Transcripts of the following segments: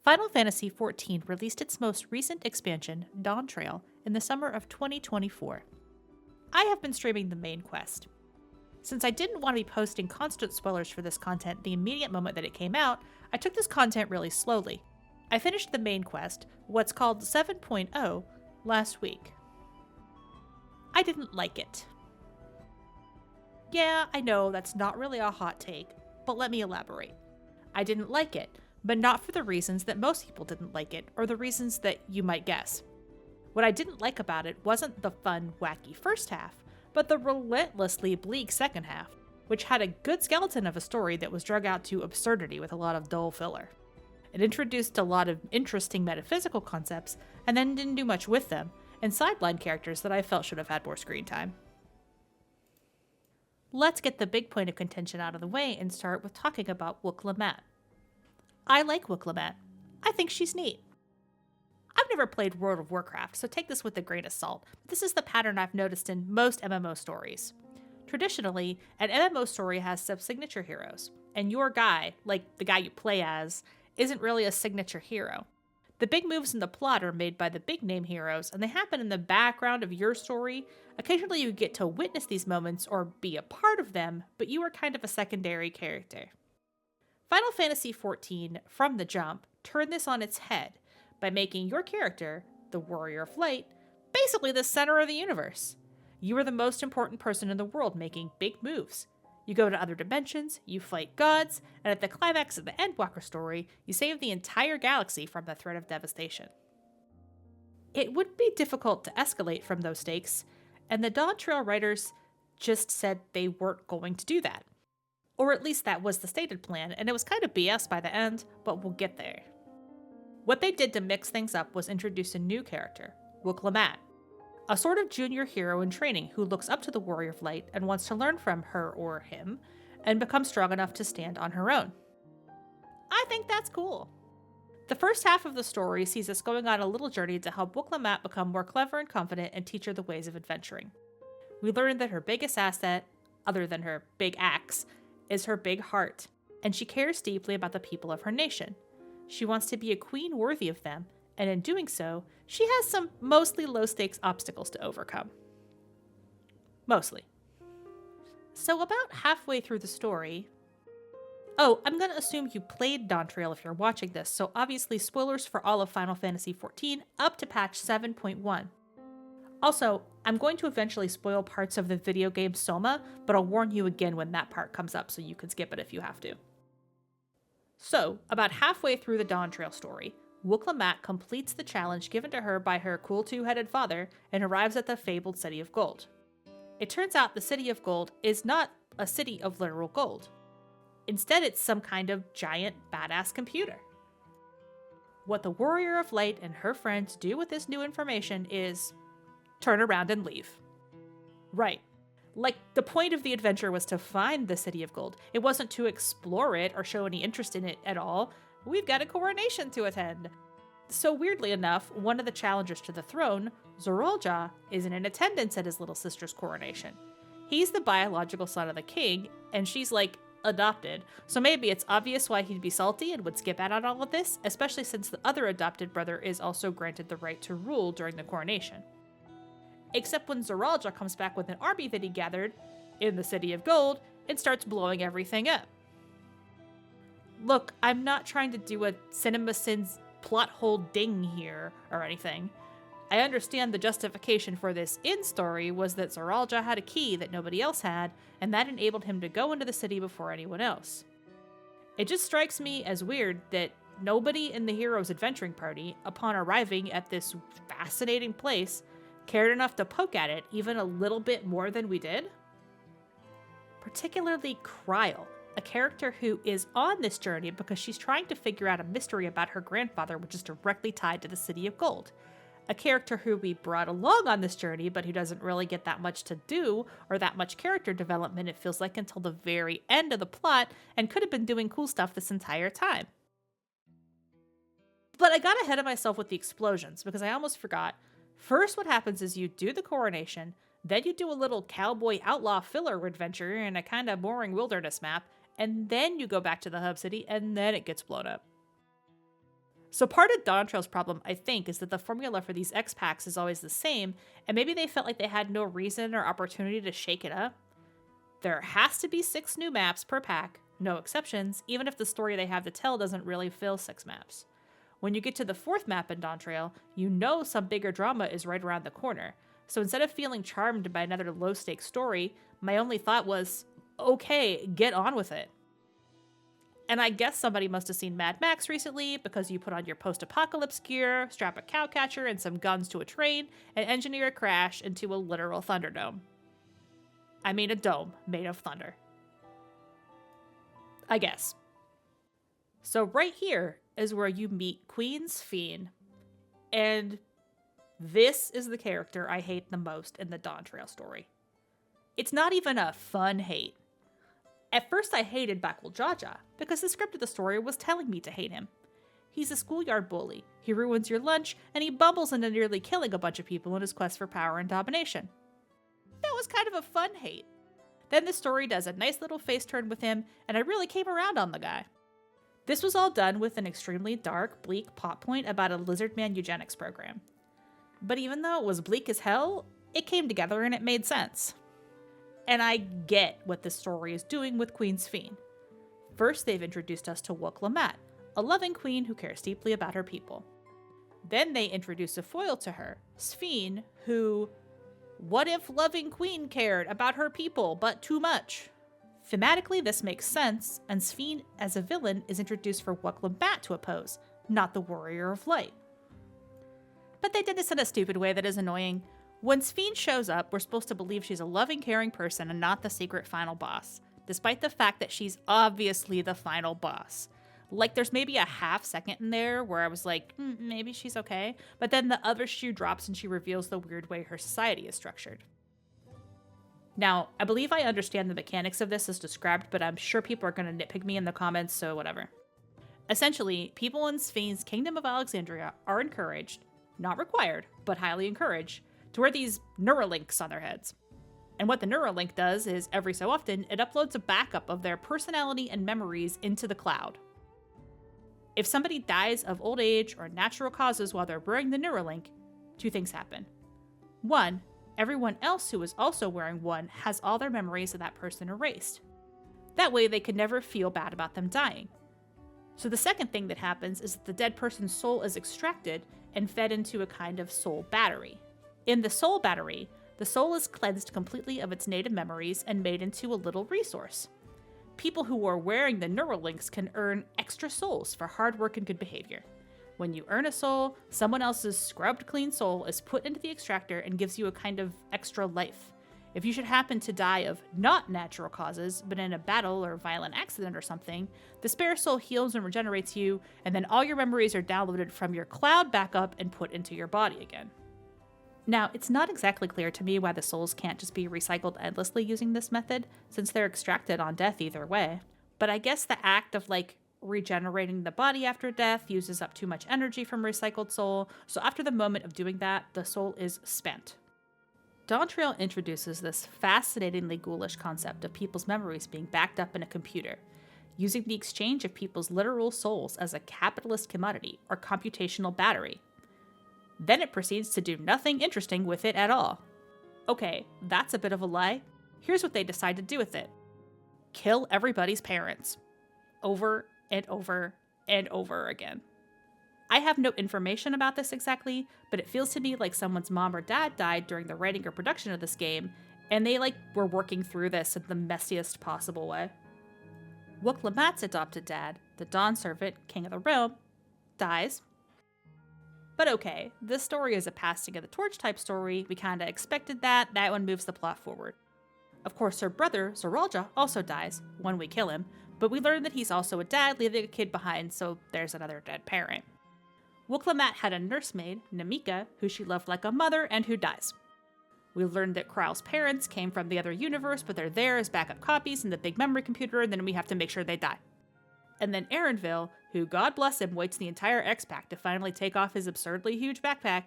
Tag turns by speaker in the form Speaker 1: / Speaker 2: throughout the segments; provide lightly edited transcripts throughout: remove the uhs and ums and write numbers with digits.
Speaker 1: Final Fantasy XIV released its most recent expansion, Dawntrail, in the summer of 2024. I have been streaming the main quest. Since I didn't want to be posting constant spoilers for this content the immediate moment that it came out, I took this content really slowly. I finished the main quest, what's called 7.0, last week. I didn't like it. Yeah, I know that's not really a hot take, but let me elaborate. I didn't like it, but not for the reasons that most people didn't like it, or the reasons that you might guess. What I didn't like about it wasn't the fun, wacky first half, but the relentlessly bleak second half, which had a good skeleton of a story that was drug out to absurdity with a lot of dull filler. It introduced a lot of interesting metaphysical concepts, and then didn't do much with them, and sidelined characters that I felt should have had more screen time. Let's get the big point of contention out of the way and start with talking about Wuk Lamat. I like Wuk Lamat. I think she's neat. I've never played World of Warcraft, so take this with a grain of salt. This is the pattern I've noticed in most MMO stories. Traditionally, an MMO story has some signature heroes, and your guy, like the guy you play as, isn't really a signature hero. The big moves in the plot are made by the big name heroes, and they happen in the background of your story. Occasionally you get to witness these moments or be a part of them, but you are kind of a secondary character. Final Fantasy XIV, from the jump, turned this on its head by making your character, the Warrior of Light, basically the center of the universe. You are the most important person in the world making big moves. You go to other dimensions, you fight gods, and at the climax of the Endwalker story, you save the entire galaxy from the threat of devastation. It would be difficult to escalate from those stakes, and the Dawntrail writers just said they weren't going to do that. Or at least that was the stated plan, and it was kind of BS by the end, but we'll get there. What they did to mix things up was introduce a new character, Wuk Lamat, a sort of junior hero in training who looks up to the Warrior of Light and wants to learn from her or him and become strong enough to stand on her own. I think that's cool. The first half of the story sees us going on a little journey to help Wuk Lamat become more clever and confident and teach her the ways of adventuring. We learn that her biggest asset, other than her big axe, is her big heart, and she cares deeply about the people of her nation. She wants to be a queen worthy of them, and in doing so, she has some mostly low-stakes obstacles to overcome. Mostly. So about halfway through the story... Oh, I'm going to assume you played Dawntrail if you're watching this, so obviously spoilers for all of Final Fantasy XIV up to patch 7.1. Also, I'm going to eventually spoil parts of the video game Soma, but I'll warn you again when that part comes up so you can skip it if you have to. So, about halfway through the Dawntrail story, Wuk Lamat completes the challenge given to her by her cool two-headed father and arrives at the fabled City of Gold. It turns out the City of Gold is not a city of literal gold. Instead, it's some kind of giant badass computer. What the Warrior of Light and her friends do with this new information is turn around and leave. Right. Like, the point of the adventure was to find the City of Gold. It wasn't to explore it or show any interest in it at all. We've got a coronation to attend. So weirdly enough, one of the challengers to the throne, Zoralja, isn't in attendance at his little sister's coronation. He's the biological son of the king, and she's like, adopted, so maybe it's obvious why he'd be salty and would skip out on all of this, especially since the other adopted brother is also granted the right to rule during the coronation. Except when Zoralja comes back with an army that he gathered in the City of Gold and starts blowing everything up. Look, I'm not trying to do a CinemaSins plot hole ding here or anything. I understand the justification for this in-story was that Zoralja had a key that nobody else had, and that enabled him to go into the city before anyone else. It just strikes me as weird that nobody in the hero's adventuring party, upon arriving at this fascinating place, cared enough to poke at it even a little bit more than we did. Particularly Kryl, a character who is on this journey because she's trying to figure out a mystery about her grandfather which is directly tied to the City of Gold. A character who we brought along on this journey, but who doesn't really get that much to do, or that much character development, it feels like, until the very end of the plot, and could have been doing cool stuff this entire time. But I got ahead of myself with the explosions, because I almost forgot. First, what happens is you do the coronation, then you do a little cowboy outlaw filler adventure in a kind of boring wilderness map, and then you go back to the hub city, and then it gets blown up. So part of Dawntrail's problem, I think, is that the formula for these X packs is always the same, and maybe they felt like they had no reason or opportunity to shake it up. There has to be 6 new maps per pack, no exceptions, even if the story they have to tell doesn't really fill 6 maps. When you get to the 4th map in Dawntrail, you know some bigger drama is right around the corner. So instead of feeling charmed by another low-stakes story, my only thought was, okay, get on with it. And I guess somebody must have seen Mad Max recently, because you put on your post-apocalypse gear, strap a cowcatcher and some guns to a train, and engineer a crash into a literal Thunderdome. I mean a dome made of thunder. I guess. So right here is where you meet Queen Sphene, and this is the character I hate the most in the Dawntrail story. It's not even a fun hate. At first I hated Bakul Jaja, because the script of the story was telling me to hate him. He's a schoolyard bully, he ruins your lunch, and he bumbles into nearly killing a bunch of people in his quest for power and domination. That was kind of a fun hate. Then the story does a nice little face turn with him, and I really came around on the guy. This was all done with an extremely dark, bleak plot point about a lizard man eugenics program. But even though it was bleak as hell, it came together and it made sense. And I get what this story is doing with Queen Sphene. First, they've introduced us to Wuk Lamat, a loving queen who cares deeply about her people. Then they introduce a foil to her, Sphene, who... what if loving queen cared about her people, but too much? Thematically, this makes sense, and Sphene as a villain is introduced for Wuk Lamat to oppose, not the Warrior of Light. But they did this in a stupid way that is annoying. When Sphene shows up, we're supposed to believe she's a loving, caring person and not the secret final boss, despite the fact that she's obviously the final boss. Like, there's maybe a half second in there where I was like, maybe she's okay, but then the other shoe drops and she reveals the weird way her society is structured. Now, I believe I understand the mechanics of this as described, but I'm sure people are going to nitpick me in the comments, so whatever. Essentially, people in Sphene's Kingdom of Alexandria are encouraged, not required, but highly encouraged, to wear these Neuralinks on their heads. And what the Neuralink does is, every so often, it uploads a backup of their personality and memories into the cloud. If somebody dies of old age or natural causes while they're wearing the Neuralink, 2 things happen. 1, everyone else who is also wearing one has all their memories of that person erased. That way they can never feel bad about them dying. So the second thing that happens is that the dead person's soul is extracted and fed into a kind of soul battery. In the soul battery, the soul is cleansed completely of its native memories and made into a little resource. People who are wearing the Neuralinks can earn extra souls for hard work and good behavior. When you earn a soul, someone else's scrubbed clean soul is put into the extractor and gives you a kind of extra life. If you should happen to die of not natural causes, but in a battle or violent accident or something, the spare soul heals and regenerates you, and then all your memories are downloaded from your cloud backup and put into your body again. Now, it's not exactly clear to me why the souls can't just be recycled endlessly using this method, since they're extracted on death either way. But I guess the act of, regenerating the body after death uses up too much energy from recycled soul, so after the moment of doing that, the soul is spent. Dawntrail introduces this fascinatingly ghoulish concept of people's memories being backed up in a computer, using the exchange of people's literal souls as a capitalist commodity or computational battery. Then it proceeds to do nothing interesting with it at all. Okay, that's a bit of a lie. Here's what they decide to do with it. Kill everybody's parents. Over and over and over again. I have no information about this exactly, but it feels to me like someone's mom or dad died during the writing or production of this game, and they were working through this in the messiest possible way. Wuk Lamat's adopted dad, the Dawn Servant, King of the Realm, dies. But okay, this story is a passing of the torch type story, we kinda expected that one moves the plot forward. Of course, her brother, Zoralja, also dies, when we kill him, but we learn that he's also a dad, leaving a kid behind, so there's another dead parent. Wuk Lamat had a nursemaid, Namika, who she loved like a mother and who dies. We learned that Kral's parents came from the other universe, but they're there as backup copies in the big memory computer, and then we have to make sure they die. And then Aaronville, who, God bless him, waits the entire X-Pack to finally take off his absurdly huge backpack,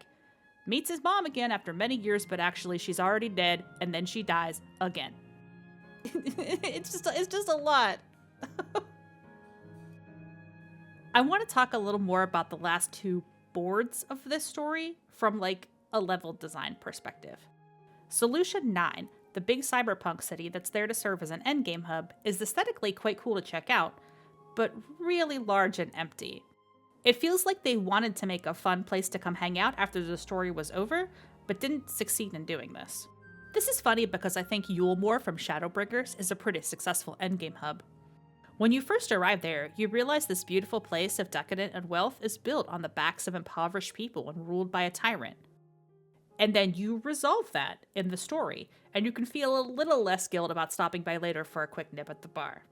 Speaker 1: meets his mom again after many years, but actually she's already dead, and then she dies again. It's just a lot. I want to talk a little more about the last two boards of this story from like a level design perspective. Solution 9, the big cyberpunk city that's there to serve as an endgame hub, is aesthetically quite cool to check out, but really large and empty. It feels like they wanted to make a fun place to come hang out after the story was over, but didn't succeed in doing this. This is funny because I think Yulemoor from Shadowbringers is a pretty successful endgame hub. When you first arrive there, you realize this beautiful place of decadence and wealth is built on the backs of impoverished people and ruled by a tyrant. And then you resolve that in the story, and you can feel a little less guilt about stopping by later for a quick nip at the bar.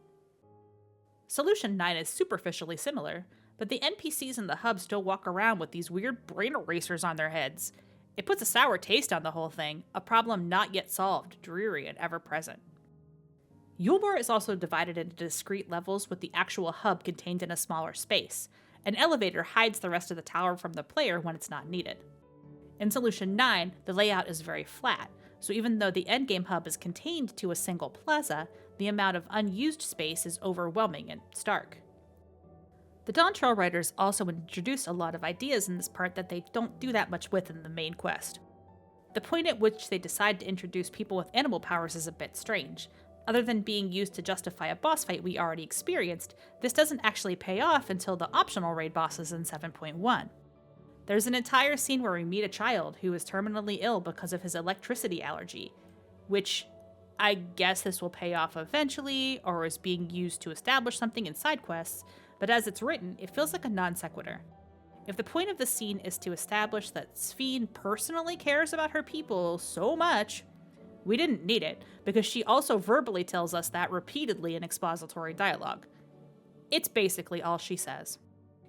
Speaker 1: Solution 9 is superficially similar, but the NPCs in the hub still walk around with these weird brain erasers on their heads. It puts a sour taste on the whole thing, a problem not yet solved, dreary and ever-present. Yulemoor is also divided into discrete levels with the actual hub contained in a smaller space. An elevator hides the rest of the tower from the player when it's not needed. In Solution 9, the layout is very flat, so even though the endgame hub is contained to a single plaza, the amount of unused space is overwhelming and stark. The Dawntrail writers also introduce a lot of ideas in this part that they don't do that much with in the main quest. The point at which they decide to introduce people with animal powers is a bit strange. Other than being used to justify a boss fight we already experienced, this doesn't actually pay off until the optional raid bosses in 7.1. There's an entire scene where we meet a child who is terminally ill because of his electricity allergy, which I guess this will pay off eventually, or is being used to establish something in side quests, but as it's written, it feels like a non sequitur. If the point of the scene is to establish that Sphene personally cares about her people so much, we didn't need it, because she also verbally tells us that repeatedly in expository dialogue. It's basically all she says.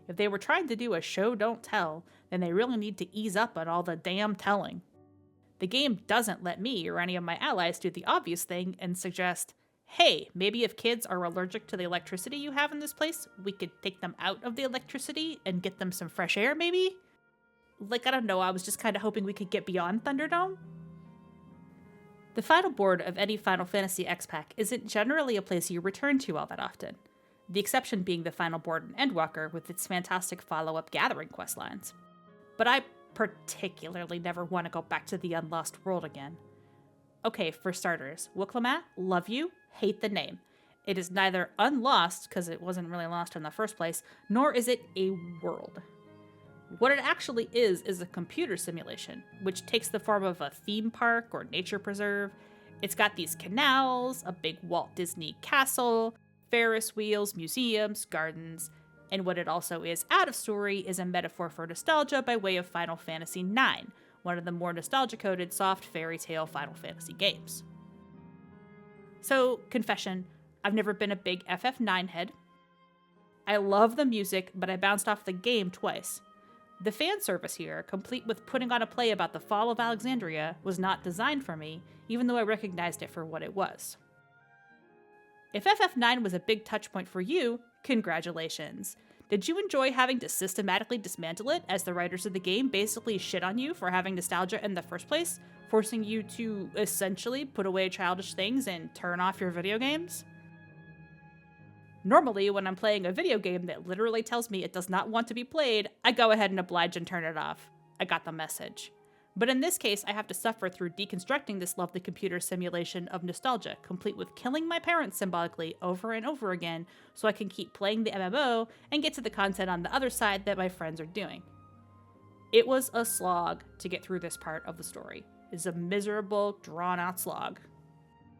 Speaker 1: If they were trying to do a show don't tell, then they really need to ease up on all the damn telling. The game doesn't let me or any of my allies do the obvious thing and suggest, hey, maybe if kids are allergic to the electricity you have in this place, we could take them out of the electricity and get them some fresh air, maybe? Like, I don't know, I was just kind of hoping we could get beyond Thunderdome. The final board of any Final Fantasy X-Pack isn't generally a place you return to all that often, the exception being the final board in Endwalker with its fantastic follow-up gathering questlines. But I particularly never want to go back to the Unlost World again. Okay, for starters, Wuk Lamat, love you, hate the name. It is neither unlost, because it wasn't really lost in the first place, nor is it a world. What it actually is a computer simulation, which takes the form of a theme park or nature preserve. It's got these canals, a big Walt Disney castle, Ferris wheels, museums, gardens, and what it also is out of story is a metaphor for nostalgia by way of Final Fantasy IX, one of the more nostalgia-coded soft fairy tale Final Fantasy games. So, confession, I've never been a big FF9 head. I love the music, but I bounced off the game twice. The fan service here, complete with putting on a play about the fall of Alexandria, was not designed for me, even though I recognized it for what it was. If FF9 was a big touchpoint for you, congratulations. Did you enjoy having to systematically dismantle it as the writers of the game basically shit on you for having nostalgia in the first place, forcing you to essentially put away childish things and turn off your video games? Normally, when I'm playing a video game that literally tells me it does not want to be played, I go ahead and oblige and turn it off. I got the message. But in this case, I have to suffer through deconstructing this lovely computer simulation of nostalgia, complete with killing my parents symbolically over and over again so I can keep playing the MMO and get to the content on the other side that my friends are doing. It was a slog to get through this part of the story. It is a miserable, drawn-out slog.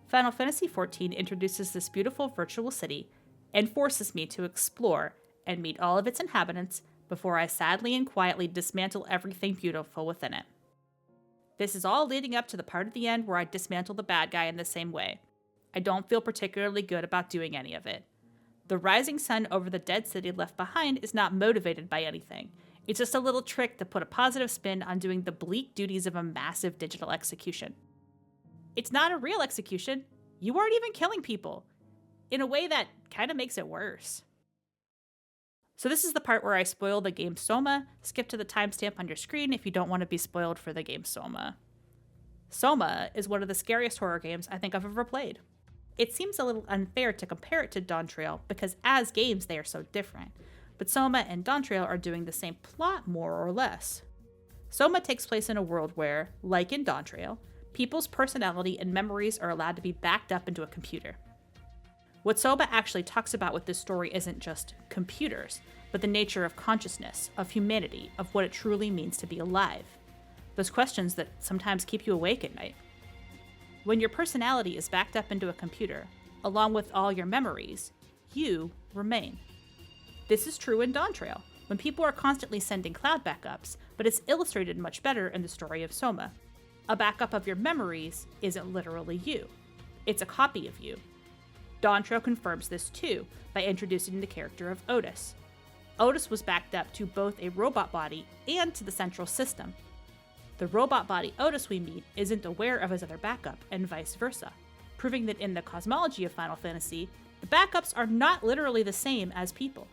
Speaker 1: Final Fantasy XIV introduces this beautiful virtual city and forces me to explore and meet all of its inhabitants before I sadly and quietly dismantle everything beautiful within it. This is all leading up to the part at the end where I dismantle the bad guy in the same way. I don't feel particularly good about doing any of it. The rising sun over the dead city left behind is not motivated by anything. It's just a little trick to put a positive spin on doing the bleak duties of a massive digital execution. It's not a real execution. You aren't even killing people. In a way that kind of makes it worse. So this is the part where I spoil the game Soma. Skip to the timestamp on your screen if you don't want to be spoiled for the game Soma. Soma is one of the scariest horror games I think I've ever played. It seems a little unfair to compare it to Dawntrail because as games they are so different. but Soma and Dawntrail are doing the same plot more or less. Soma takes place in a world where, like in Dawntrail, people's personality and memories are allowed to be backed up into a computer. What Soma actually talks about with this story isn't just computers, but the nature of consciousness, of humanity, of what it truly means to be alive. Those questions that sometimes keep you awake at night. When your personality is backed up into a computer, along with all your memories, you remain. This is true in Dawntrail, when people are constantly sending cloud backups, but it's illustrated much better in the story of Soma. A backup of your memories isn't literally you. It's a copy of you. Dawntrail confirms this too by introducing the character of Otis. Otis was backed up to both a robot body and to the central system. The robot body Otis we meet isn't aware of his other backup, and vice versa, proving that in the cosmology of Final Fantasy, the backups are not literally the same as people.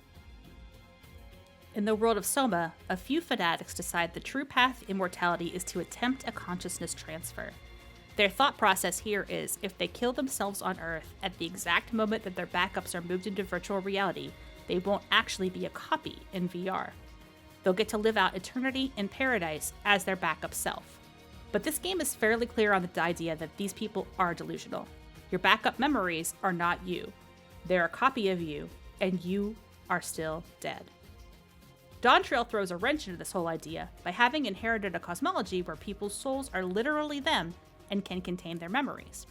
Speaker 1: In the world of Soma, a few fanatics decide the true path to immortality is to attempt a consciousness transfer. Their thought process here is, if they kill themselves on Earth at the exact moment that their backups are moved into virtual reality, they won't actually be a copy in VR. They'll get to live out eternity in paradise as their backup self. But this game is fairly clear on the idea that these people are delusional. Your backup memories are not you. They're a copy of you, and you are still dead. Dawntrail throws a wrench into this whole idea by having inherited a cosmology where people's souls are literally them and can contain their memories.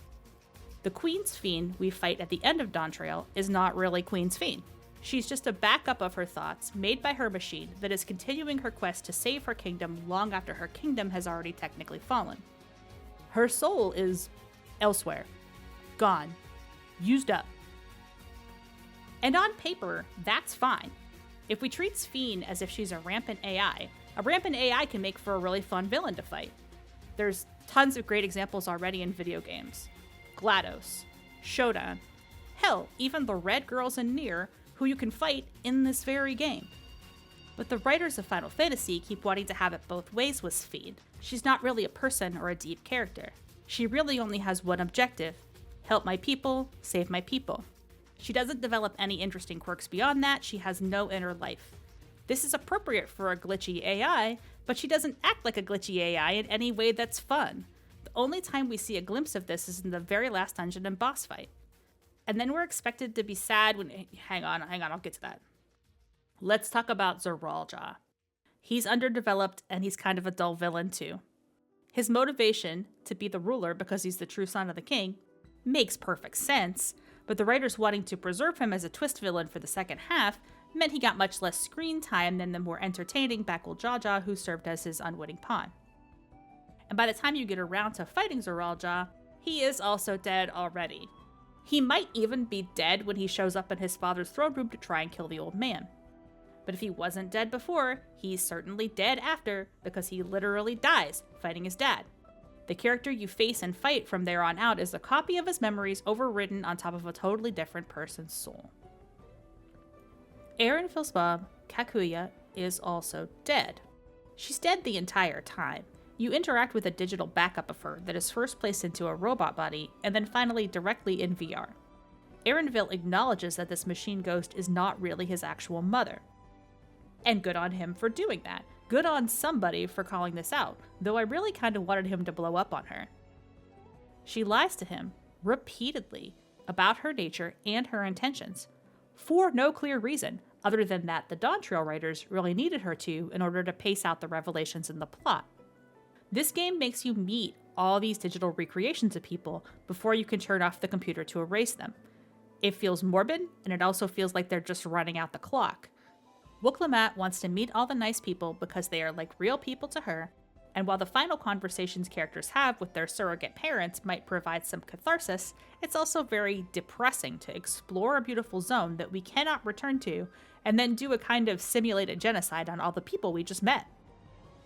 Speaker 1: The Queen's Fiend we fight at the end of Dawntrail is not really Queen's Fiend. She's just a backup of her thoughts made by her machine that is continuing her quest to save her kingdom long after her kingdom has already technically fallen. Her soul is elsewhere, gone, used up. And on paper, that's fine. If we treat Sphene as if she's a rampant AI can make for a really fun villain to fight. There's tons of great examples already in video games. GLaDOS, Shodan, hell, even the Red Girls in Nier, who you can fight in this very game. But the writers of Final Fantasy keep wanting to have it both ways with Sphene. She's not really a person or a deep character. She really only has one objective: help my people, save my people. She doesn't develop any interesting quirks beyond that. She has no inner life. This is appropriate for a glitchy AI, but she doesn't act like a glitchy AI in any way that's fun. The only time we see a glimpse of this is in the very last dungeon and boss fight. And then we're expected to be sad when... Hang on, I'll get to that. Let's talk about Zoraal. He's underdeveloped, and he's kind of a dull villain too. His motivation, to be the ruler because he's the true son of the king, makes perfect sense, but the writers wanting to preserve him as a twist villain for the second half meant he got much less screen time than the more entertaining Bakul Jaja, who served as his unwitting pawn. And by the time you get around to fighting Zoraal, he is also dead already. He might even be dead when he shows up in his father's throne room to try and kill the old man. But if he wasn't dead before, he's certainly dead after, because he literally dies fighting his dad. The character you face and fight from there on out is a copy of his memories overwritten on top of a totally different person's soul. Erin Filsbaum, Kakuya, is also dead. She's dead the entire time. You interact with a digital backup of her that is first placed into a robot body and then finally directly in VR. Erenville acknowledges that this machine ghost is not really his actual mother. And good on him for doing that. Good on somebody for calling this out, though I really kind of wanted him to blow up on her. She lies to him, repeatedly, about her nature and her intentions, for no clear reason, other than that the Dawntrail writers really needed her to in order to pace out the revelations in the plot. This game makes you meet all these digital recreations of people before you can turn off the computer to erase them. It feels morbid, and it also feels like they're just running out the clock. Wuk Lamat wants to meet all the nice people because they are like real people to her, and while the final conversations characters have with their surrogate parents might provide some catharsis, it's also very depressing to explore a beautiful zone that we cannot return to, and then do a kind of simulated genocide on all the people we just met.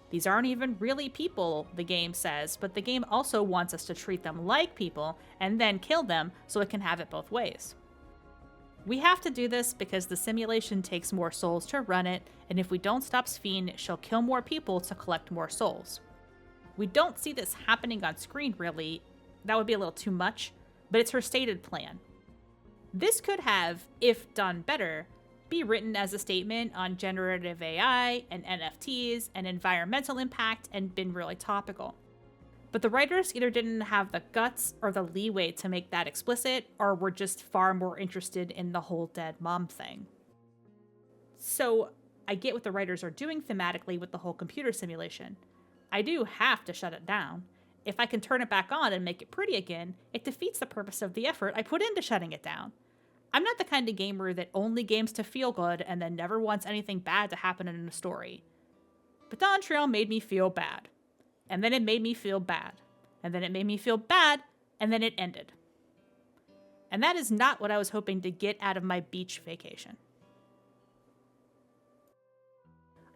Speaker 1: These aren't even really people, the game says, but the game also wants us to treat them like people and then kill them so it can have it both ways. We have to do this because the simulation takes more souls to run it, and if we don't stop Sphene, she'll kill more people to collect more souls. We don't see this happening on screen really, that would be a little too much, but it's her stated plan. This could have, if done better, be written as a statement on generative AI and NFTs and environmental impact and been really topical. But the writers either didn't have the guts or the leeway to make that explicit, or were just far more interested in the whole dead mom thing. So I get what the writers are doing thematically with the whole computer simulation. I do have to shut it down. If I can turn it back on and make it pretty again, it defeats the purpose of the effort I put into shutting it down. I'm not the kind of gamer that only games to feel good and then never wants anything bad to happen in a story. But Dawntrail made me feel bad. And then it made me feel bad. And then it made me feel bad, and then it ended. And that is not what I was hoping to get out of my beach vacation.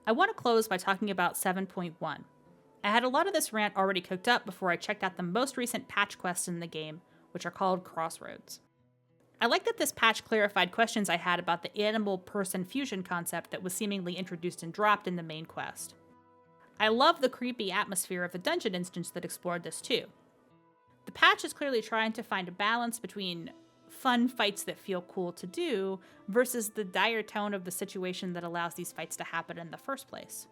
Speaker 1: I want to close by talking about 7.1. I had a lot of this rant already cooked up before I checked out the most recent patch quests in the game, which are called Crossroads. I like that this patch clarified questions I had about the animal-person fusion concept that was seemingly introduced and dropped in the main quest. I love the creepy atmosphere of the dungeon instance that explored this too. The patch is clearly trying to find a balance between fun fights that feel cool to do versus the dire tone of the situation that allows these fights to happen in the first place.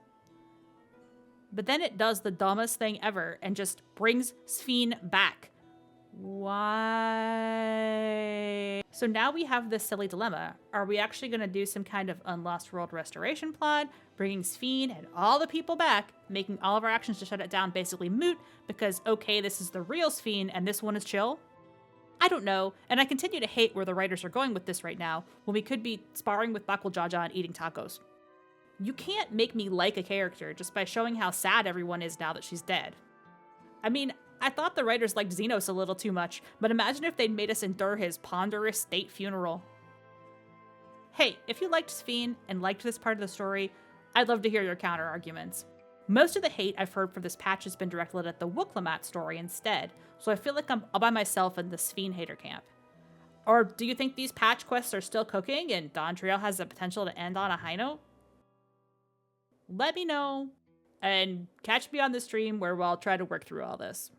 Speaker 1: But then it does the dumbest thing ever and just brings Sphene back. Why? So now we have this silly dilemma. Are we actually going to do some kind of Unlost World restoration plot, bringing Sphene and all the people back, making all of our actions to shut it down basically moot because, okay, this is the real Sphene and this one is chill? I don't know, and I continue to hate where the writers are going with this right now, when we could be sparring with Bakul Jaja and eating tacos. You can't make me like a character just by showing how sad everyone is now that she's dead. I mean, I thought the writers liked Xenos a little too much, but imagine if they'd made us endure his ponderous state funeral. Hey, if you liked Sphene and liked this part of the story, I'd love to hear your counter-arguments. Most of the hate I've heard for this patch has been directed at the Wuk Lamat story instead, so I feel like I'm all by myself in the Sphene hater camp. Or do you think these patch quests are still cooking and Dawntrail has the potential to end on a high note? Let me know, and catch me on the stream where I'll try to work through all this.